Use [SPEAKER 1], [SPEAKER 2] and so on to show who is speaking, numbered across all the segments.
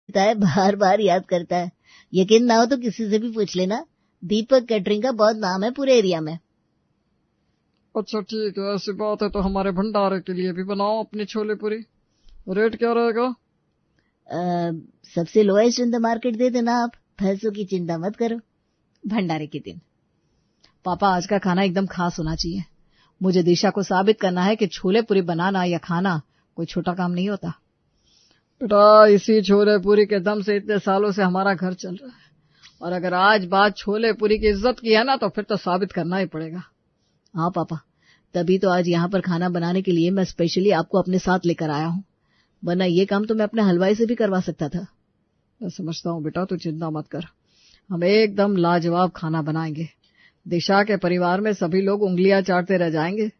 [SPEAKER 1] है, बार-बार याद करता है। यकीन ना हो तो किसी से भी पूछ लेना, दीपक कैटरिंग का बहुत नाम है पूरे एरिया में।
[SPEAKER 2] अच्छा ठीक है, ऐसी बात है तो हमारे भंडारे के लिए भी बनाओ अपनी छोले पूरी। रेट क्या रहेगा?
[SPEAKER 1] सबसे लोएस्ट इन द मार्केट दे देना आप, पैसों की चिंता मत करो।
[SPEAKER 3] भंडारे के दिन पापा आज का खाना एकदम खास होना चाहिए। मुझे दिशा को साबित करना है कि छोले पूरी बनाना या खाना कोई छोटा काम नहीं होता।
[SPEAKER 2] बेटा, इसी छोले पूरी के दम से इतने सालों से हमारा घर चल रहा है, और अगर आज बात छोले पूरी की इज्जत की है ना तो फिर तो साबित करना ही पड़ेगा।
[SPEAKER 1] हाँ पापा, तभी तो आज यहाँ पर खाना बनाने के लिए मैं स्पेशली आपको अपने साथ लेकर आया हूँ, वरना ये काम तो मैं अपने हलवाई से भी करवा सकता था।
[SPEAKER 2] मैं समझता हूँ बेटा, तू चिंता मत कर, हम एकदम लाजवाब खाना बनाएंगे। दिशा के परिवार में सभी लोग उंगलियां चाटते रह जाएंगे।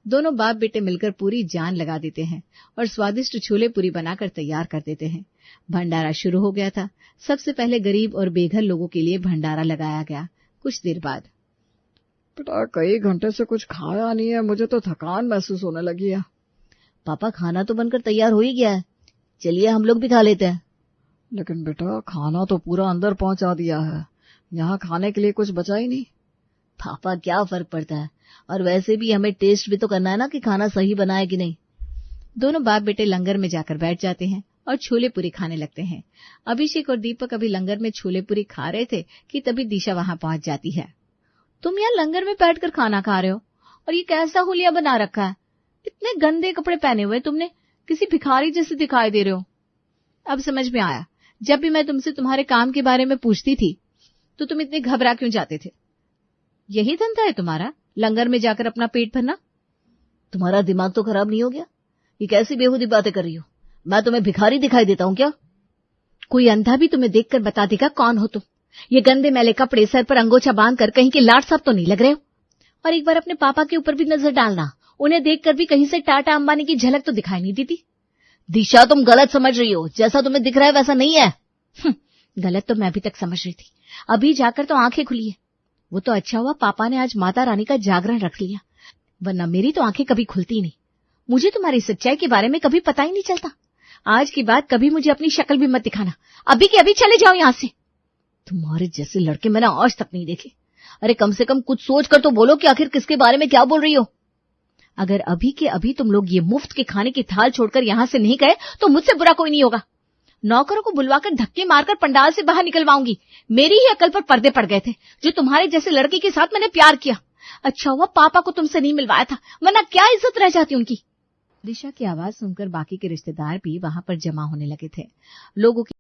[SPEAKER 3] दोनों बाप बेटे मिलकर पूरी जान लगा देते हैं और स्वादिष्ट छोले पूरी बनाकर तैयार कर देते हैं। भंडारा शुरू हो गया था। सबसे पहले गरीब और बेघर लोगों के लिए भंडारा लगाया गया। कुछ देर बाद,
[SPEAKER 2] बेटा कई घंटे से कुछ खाया नहीं है, मुझे तो थकान महसूस होने लगी है।
[SPEAKER 1] पापा खाना तो बनकर तैयार हो ही गया है, चलिए हम लोग भी खा लेते हैं।
[SPEAKER 2] लेकिन बेटा खाना तो पूरा अंदर पहुंचा दिया है, यहाँ खाने के लिए कुछ बचा ही नहीं।
[SPEAKER 1] पापा क्या फर्क पड़ता है, और वैसे भी हमें टेस्ट भी तो करना है ना कि खाना सही बना है कि नहीं।
[SPEAKER 3] दोनों बाप बेटे लंगर में जाकर बैठ जाते हैं और छोले पूरी खाने लगते हैं। अभिषेक और दीपक अभी लंगर में छोले पूरी खा रहे थे कि तभी दिशा वहां पहुंच जाती है। तुम यहाँ लंगर में बैठकर खाना खा रहे हो, और ये कैसा हुलिया बना रखा है? इतने गंदे कपड़े पहने हुए तुमने, किसी भिखारी जैसे दिखाई दे रहे हो। अब समझ में आया, जब भी मैं तुमसे तुम्हारे काम के बारे में पूछती थी तो तुम इतने घबरा क्यों जाते थे। यही धंधा है तुम्हारा, लंगर में जाकर अपना पेट भरना?
[SPEAKER 1] तुम्हारा दिमाग तो खराब नहीं हो गया? ये कैसी बेहूदी बातें कर रही हो? मैं तुम्हें भिखारी दिखाई देता हूँ क्या?
[SPEAKER 3] कोई अंधा भी तुम्हें देखकर बता देगा कौन हो तुम। ये गंदे मैले कपड़े, सर पर अंगोछा बांधकर कहीं के लाट साहब तो नहीं लग रहे हो। और एक बार अपने पापा के ऊपर भी नजर डालना, उन्हें देखकर भी कहीं से टाटा अंबानी की झलक तो दिखाई नहीं देती।
[SPEAKER 1] दिशा तुम गलत समझ रही हो, जैसा तुम्हें दिख रहा है वैसा नहीं है।
[SPEAKER 3] गलत तो मैं अभी तक समझ रही थी, अभी जाकर तो आंखें खुली है। वो तो अच्छा हुआ पापा ने आज माता रानी का जागरण रख लिया, वरना मेरी तो आंखें कभी खुलती नहीं। मुझे तुम्हारी सच्चाई के बारे में कभी पता ही नहीं चलता। आज की बात कभी मुझे अपनी शक्ल भी मत दिखाना, अभी के अभी चले जाओ यहाँ से।
[SPEAKER 1] तुम्हारे जैसे लड़के मैंने आज तक नहीं देखे। अरे कम से कम कुछ सोच कर तो बोलो कि आखिर किसके बारे में क्या बोल रही हो।
[SPEAKER 3] अगर अभी के अभी तुम लोग ये मुफ्त के खाने की थाल छोड़कर यहाँ से नहीं गए तो मुझसे बुरा कोई नहीं होगा। नौकरों को बुलवाकर धक्के मारकर पंडाल से बाहर निकलवाऊंगी। मेरी ही अकल पर पर्दे पड़ गए थे जो तुम्हारे जैसे लड़के के साथ मैंने प्यार किया। अच्छा हुआ पापा को तुमसे नहीं मिलवाया था, वरना क्या इज्जत रह जाती उनकी। दिशा की आवाज सुनकर बाकी के रिश्तेदार भी वहां पर जमा होने लगे थे। लोगों की